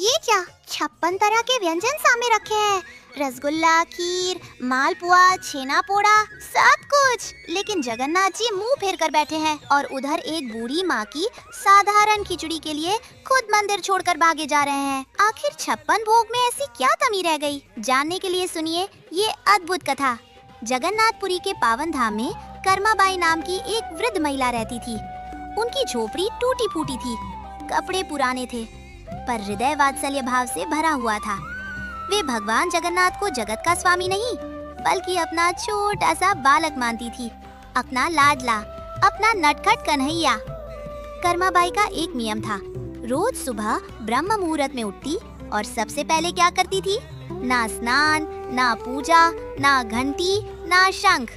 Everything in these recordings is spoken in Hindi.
ये क्या 56 तरह के व्यंजन सामने रखे हैं। रसगुल्ला, खीर, मालपुआ, छेना पोड़ा, सब कुछ। लेकिन जगन्नाथ जी मुंह फेर कर बैठे हैं और उधर एक बूढ़ी माँ की साधारण खिचड़ी के लिए खुद मंदिर छोड़कर भागे जा रहे हैं। आखिर 56 भोग में ऐसी क्या कमी रह गई? जानने के लिए सुनिए ये अद्भुत कथा। जगन्नाथपुरी के पावन धाम में कर्माबाई नाम की एक वृद्ध महिला रहती थी। उनकी झोपड़ी टूटी फूटी थी, कपड़े पुराने थे, पर हृदय वात्सल्य भाव से भरा हुआ था। वे भगवान जगन्नाथ को जगत का स्वामी नहीं, बल्कि अपना छोटा सा बालक मानती थी, अपना लाडला, अपना नटखट कन्हैया। कर्माबाई का एक नियम था, रोज सुबह ब्रह्म मुहूर्त में उठती और सबसे पहले क्या करती थी? ना स्नान, ना पूजा, ना घंटी, ना शंख,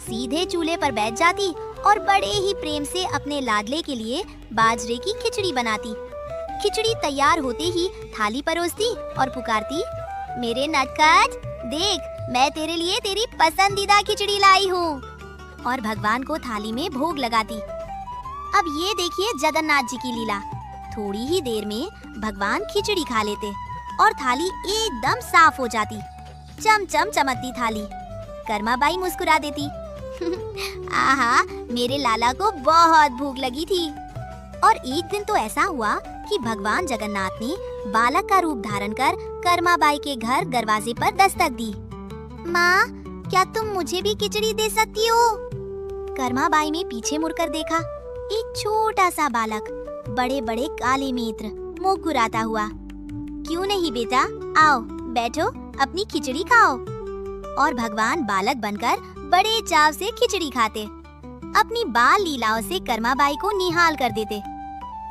सीधे चूल्हे पर बैठ जाती और बड़े ही प्रेम से अपने लाडले के लिए बाजरे की खिचड़ी बनाती। खिचड़ी तैयार होते ही थाली परोसती और पुकारती, मेरे नटखट, देख मैं तेरे लिए तेरी पसंदीदा खिचड़ी लाई हूँ, और भगवान को थाली में भोग लगाती। अब ये देखिए जगन्नाथ जी की लीला। थोड़ी ही देर में भगवान खिचड़ी खा लेते और थाली एकदम साफ हो जाती। चमचम चमकती थाली। कर्माबाई मुस्कुरा देती, आहा, मेरे लाला को बहुत भूख लगी थी। और एक दिन तो ऐसा हुआ कि भगवान जगन्नाथ ने बालक का रूप धारण कर कर्माबाई के घर दरवाजे पर दस्तक दी। माँ, क्या तुम मुझे भी खिचड़ी दे सकती हो? कर्माबाई ने पीछे मुड़कर देखा। एक छोटा सा बालक, बड़े बड़े काले नेत्र, मुस्कुराता हुआ। क्यों नहीं बेटा, आओ बैठो, अपनी खिचड़ी खाओ। और भगवान बालक बनकर बड़े चाव से खिचड़ी खाते, अपनी बाल लीलाओं से कर्माबाई को निहाल कर देते।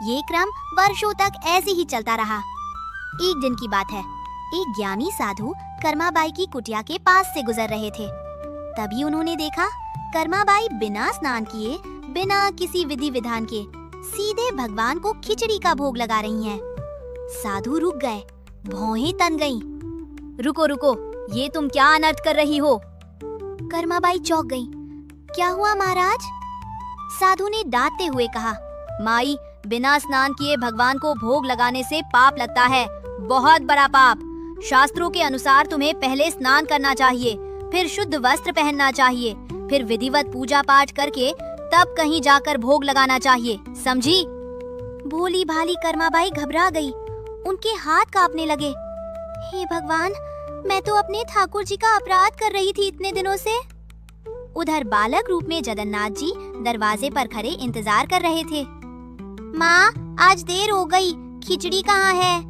ये क्रम वर्षों तक ऐसे ही चलता रहा। एक दिन की बात है, एक ज्ञानी साधु कर्माबाई की कुटिया के पास से गुजर रहे थे। तभी उन्होंने देखा कर्माबाई बिना स्नान किए, बिना किसी विधि विधान के सीधे भगवान को खिचड़ी का भोग लगा रही हैं। साधु रुक गए, भौहें तन गईं। रुको रुको, ये तुम क्या अनर्थ कर रही हो? कर्माबाई चौंक गईं। क्या हुआ महाराज? साधु ने डांटते हुए कहा, माई, बिना स्नान किए भगवान को भोग लगाने से पाप लगता है, बहुत बड़ा पाप। शास्त्रों के अनुसार तुम्हें पहले स्नान करना चाहिए, फिर शुद्ध वस्त्र पहनना चाहिए, फिर विधिवत पूजा पाठ करके तब कहीं जाकर भोग लगाना चाहिए, समझी? भोली भाली कर्माबाई घबरा गई। उनके हाथ कांपने लगे। हे भगवान, मैं तो अपने ठाकुर जी का अपराध कर रही थी इतने दिनों से। उधर बालक रूप में जगन्नाथ जी दरवाजे पर खड़े इंतजार कर रहे थे। माँ, आज देर हो गई, खिचड़ी कहाँ है?